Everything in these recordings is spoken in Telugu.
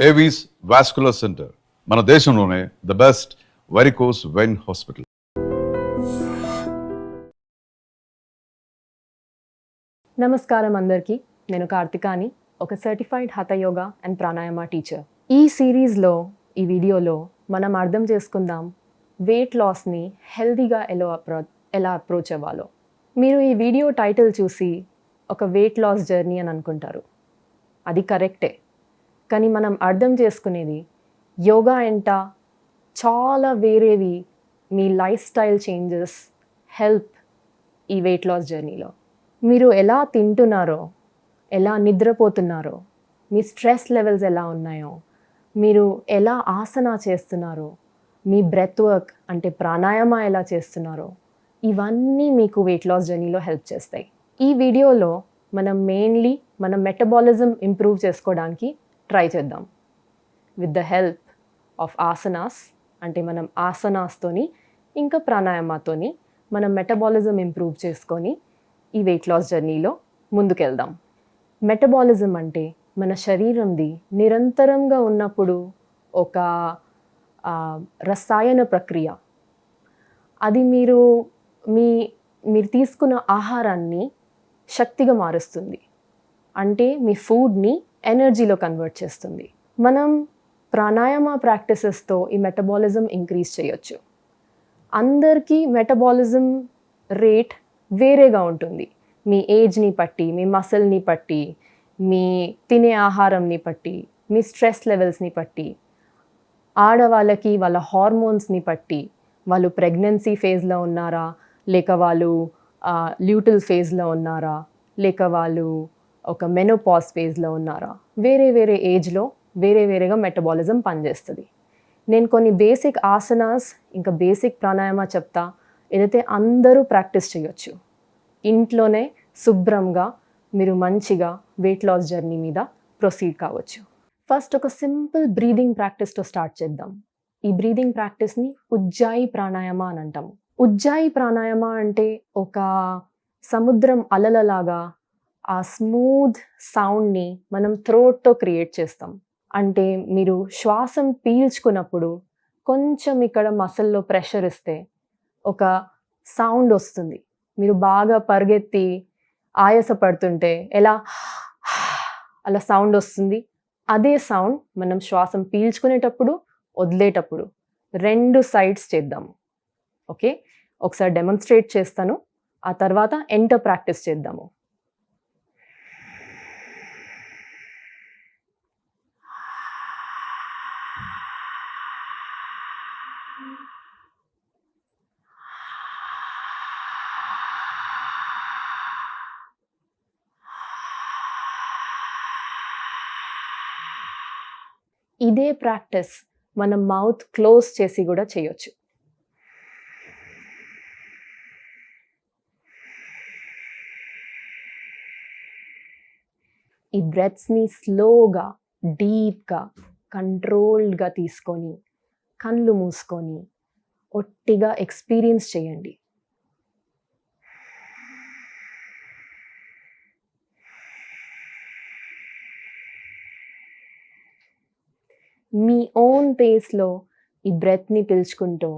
ఏవీస్ వాస్కులర్ సెంటర్ మన దేశంలోనే the best varicose vein hospital. నమస్కారం అందరికీ. నేను కార్తికాని, ఒక certified hatha yoga and pranayama teacher. ఈ సిరీస్లో, ఈ వీడియోలో మనం అర్థం చేసుకుందాం వెయిట్ లాస్ని హెల్తీగా ఎలా అప్రోచ్ అవ్వాలో. మీరు ఈ వీడియో టైటిల్ చూసి ఒక వెయిట్ లాస్ జర్నీ అని అనుకుంటారు. అది కరెక్టే, కానీ మనం అర్థం చేసుకునేది యోగా ఎంట చాలా వేరేవి, మీ లైఫ్ స్టైల్ చేంజెస్ హెల్ప్ ఈ వెయిట్ లాస్ జర్నీలో. మీరు ఎలా తింటున్నారో, ఎలా నిద్రపోతున్నారో, మీ స్ట్రెస్ లెవెల్స్ ఎలా ఉన్నాయో, మీరు ఎలా ఆసనా చేస్తున్నారో, మీ బ్రెత్ వర్క్ అంటే ప్రాణాయామ ఎలా చేస్తున్నారో, ఇవన్నీ మీకు వెయిట్ లాస్ జర్నీలో హెల్ప్ చేస్తాయి. ఈ వీడియోలో మనం మెయిన్లీ మన మెటబాలిజం ఇంప్రూవ్ చేసుకోవడానికి ట్రై చేద్దాం with the help of asanas. అంటే మనం ఆసనాస్తోని ఇంకా ప్రాణాయామతోని మనం మెటబాలిజం ఇంప్రూవ్ చేసుకొని ఈ వెయిట్ లాస్ జర్నీలో ముందుకెళ్దాం. మెటబాలిజం అంటే మన శరీరంది నిరంతరంగా ఉన్నప్పుడు ఒక రసాయన ప్రక్రియ. అది మీరు తీసుకున్న ఆహారాన్ని శక్తిగా మారుస్తుంది, అంటే మీ ఫుడ్ని ఎనర్జీలో కన్వర్ట్ చేస్తుంది. మనం ప్రాణాయామ ప్రాక్టీసెస్తో ఈ మెటబాలిజం ఇంక్రీజ్ చేయొచ్చు. అందరికీ మెటబాలిజం రేట్ వేరేగా ఉంటుంది. మీ ఏజ్ని బట్టి, మీ మసిల్ని బట్టి, మీ తినే ఆహారంని బట్టి, మీ స్ట్రెస్ లెవెల్స్ని బట్టి, ఆడవాళ్ళకి వాళ్ళ హార్మోన్స్ని బట్టి, వాళ్ళు ప్రెగ్నెన్సీ ఫేజ్లో ఉన్నారా, లేక వాళ్ళు ల్యూటల్ ఫేజ్లో ఉన్నారా, లేక వాళ్ళు ఒక మెనోపాజ్ ఫేజ్లో ఉన్నారా, వేరే వేరే ఏజ్లో వేరేగా మెటబాలిజం పనిచేస్తుంది. నేను కొన్ని బేసిక్ ఆసనాస్ ఇంకా బేసిక్ ప్రాణాయామ చెప్తా, ఏదైతే అందరూ ప్రాక్టీస్ చేయొచ్చు. ఇంట్లోనే శుభ్రంగా మీరు మంచిగా వెయిట్ లాస్ జర్నీ మీద ప్రొసీడ్ కావచ్చు. ఫస్ట్ ఒక సింపుల్ బ్రీదింగ్ ప్రాక్టీస్తో స్టార్ట్ చేద్దాం. ఈ బ్రీదింగ్ ప్రాక్టీస్ని ఉజ్జాయి ప్రాణాయామ అని అంటాము. ఉజ్జాయి ప్రాణాయామ అంటే ఒక సముద్రం అలలలాగా ఆ స్మూత్ సౌండ్ని మనం థ్రోట్తో క్రియేట్ చేస్తాం. అంటే మీరు శ్వాసం పీల్చుకున్నప్పుడు కొంచెం ఇక్కడ మసల్లో ప్రెషర్ ఇస్తే ఒక సౌండ్ వస్తుంది. మీరు బాగా పరిగెత్తి ఆయాసపడుతుంటే ఎలా అలా సౌండ్ వస్తుంది. అదే సౌండ్ మనం శ్వాసం పీల్చుకునేటప్పుడు, వదిలేటప్పుడు 2 సైడ్స్ చేద్దాము. ఓకే, ఒకసారి డెమాన్స్ట్రేట్ చేస్తాను, ఆ తర్వాత ఎంటర్ ప్రాక్టీస్ చేద్దాము. ఇదే ప్రాక్టీస్ మనం మౌత్ క్లోజ్ చేసి కూడా చేయొచ్చు. ఈ బ్రెత్స్ని స్లోగా, డీప్గా, కంట్రోల్డ్గా తీసుకొని కళ్ళు మూసుకొని ఒట్టిగా ఎక్స్పీరియన్స్ చేయండి. మీ ఓన్ పేస్లో ఈ బ్రెత్ని పీల్చుకుంటూ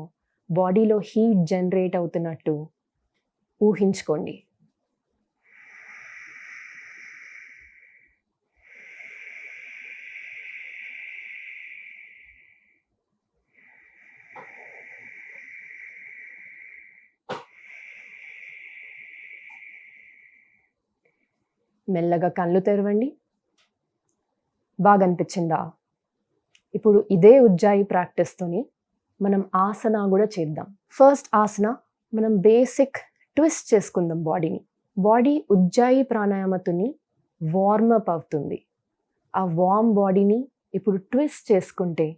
బాడీలో హీట్ జనరేట్ అవుతున్నట్టు ఊహించుకోండి. మెల్లగా కళ్ళు తెరవండి. బాగా అనిపించిందా? ఇప్పుడు ఇదే ఉజ్జాయి ప్రాక్టీస్తోని మనం ఆసన కూడా చేద్దాం. ఫస్ట్ ఆసన మనం బేసిక్ ట్విస్ట్ చేసుకుందాం బాడీని. బాడీ ఉజ్జాయి ప్రాణాయామతోని వార్మప్ అవుతుంది. ఆ వార్మ్ బాడీని ఇప్పుడు ట్విస్ట్ చేసుకుంటే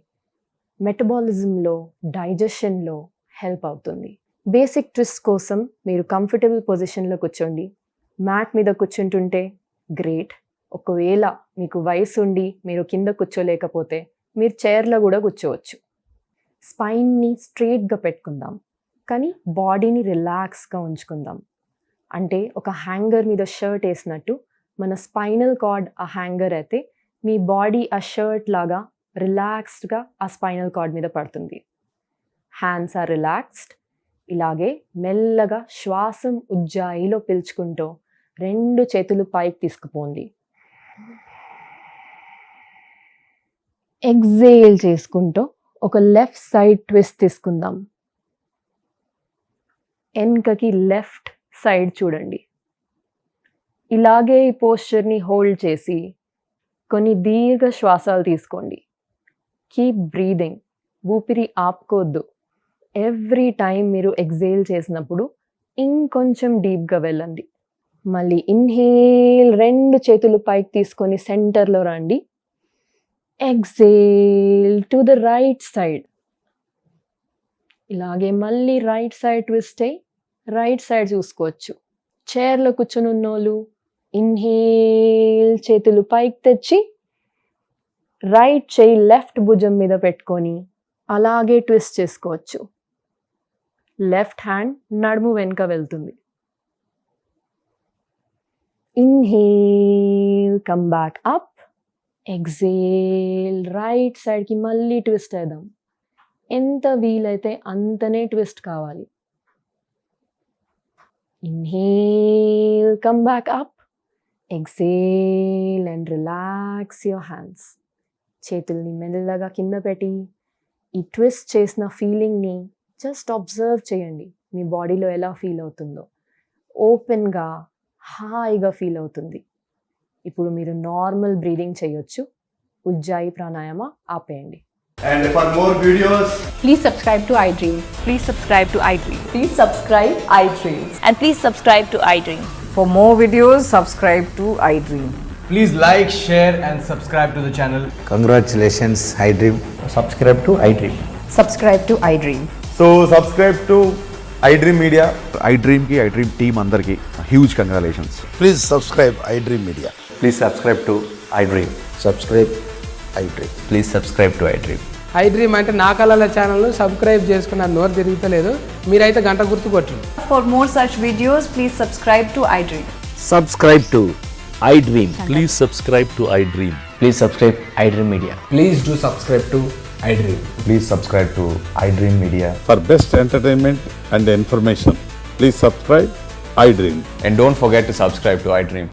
మెటబాలిజంలో, డైజెషన్లో హెల్ప్ అవుతుంది. బేసిక్ ట్విస్ట్ కోసం మీరు కంఫర్టబుల్ పొజిషన్లో కూర్చోండి. మ్యాట్ మీద కూర్చుంటుంటే గ్రేట్. ఒకవేళ మీకు వయసు ఉండి మీరు కింద కూర్చోలేకపోతే మీరు చైర్లో కూడా కూర్చోవచ్చు. స్పైన్ని స్ట్రెయిట్గా పెట్టుకుందాం, కానీ బాడీని రిలాక్స్గా ఉంచుకుందాం. అంటే ఒక హ్యాంగర్ మీద షర్ట్ వేసినట్టు మన స్పైనల్ కార్డ్ ఆ హ్యాంగర్ అయితే మీ బాడీ ఆ షర్ట్ లాగా రిలాక్స్డ్గా ఆ స్పైనల్ కార్డ్ మీద పడుతుంది. Hands are relaxed. ఇలాగే మెల్లగా శ్వాసం ఉజ్జాయిలో పీల్చుకుంటూ 2 చేతులు పైకి తీసుకుపోండి. ఎగ్జేల్ చేసుకుంటూ ఒక లెఫ్ట్ సైడ్ ట్విస్ట్ తీసుకుందాం. వెనకకి లెఫ్ట్ సైడ్ చూడండి. ఇలాగే ఈ పోస్చర్ని హోల్డ్ చేసి కొన్ని దీర్ఘ శ్వాసాలు తీసుకోండి. Keep breathing. ఊపిరి ఆపుకోవద్దు. ఎవ్రీ టైం మీరు ఎగ్జేల్ చేసినప్పుడు ఇంకొంచెం డీప్గా వెళ్ళండి. మళ్ళీ ఇన్హేల్, 2 చేతులు పైకి తీసుకొని సెంటర్లో రండి. Exhale to the right side. ఇలాగే మళ్ళీ రైట్ సైడ్ ట్విస్ట్ అయ్యి రైట్ సైడ్ చూసుకోవచ్చు. చైర్లో కూర్చొని ఉన్నోళ్ళు ఇన్హేల్, చేతులు పైకి తెచ్చి రైట్ చేయి లెఫ్ట్ భుజం మీద పెట్టుకొని అలాగే ట్విస్ట్ చేసుకోవచ్చు. లెఫ్ట్ హ్యాండ్ నడుము వెనుక వెళ్తుంది. Inhale, come back up. Exhale, right సైడ్కి మళ్ళీ ట్విస్ట్ వేద్దాం. ఎంత వీలైతే అంతనే ట్విస్ట్ కావాలి. Inhale, come back up. Exhale and relax your hands. చేతుల్ని మెల్లగా కింద పెట్టి ఈ ట్విస్ట్ చేసిన ఫీలింగ్ని జస్ట్ అబ్జర్వ్ చేయండి. మీ బాడీలో ఎలా ఫీల్ అవుతుందో. ఓపెన్గా హాయిగా ఫీల్ అవుతుంది. ఇప్పుడు మీరు నార్మల్ బ్రీదింగ్ చేయొచ్చు. ఉజ్జాయి ప్రాణాయామ ఆపేయండి. And for more videos, Please subscribe to iDream. Please subscribe to iDream. Please subscribe iDream. And please subscribe to iDream. For more videos, subscribe to iDream. please like, share and subscribe to the channel. Congratulations, iDream. Subscribe to iDream. Subscribe to iDream. So subscribe to iDream Media. iDream ki iDream team andarki huge congratulations. Please subscribe iDream Media. Please subscribe to iDream. Subscribe iDream. Please subscribe to iDream. iDream అంటే నా కళల ఛానల్ సబ్స్క్రైబ్ చేసుకున్న నోరు తిరుగుతలేదు. మీరైతే గంట గుర్తు కొట్టండి. For more such videos, please subscribe to iDream. Subscribe to iDream. Please subscribe to iDream. Please subscribe iDream Media. Please do subscribe to iDream. Please subscribe to iDream Media. For best entertainment and information, please subscribe iDream. And don't forget to subscribe to iDream.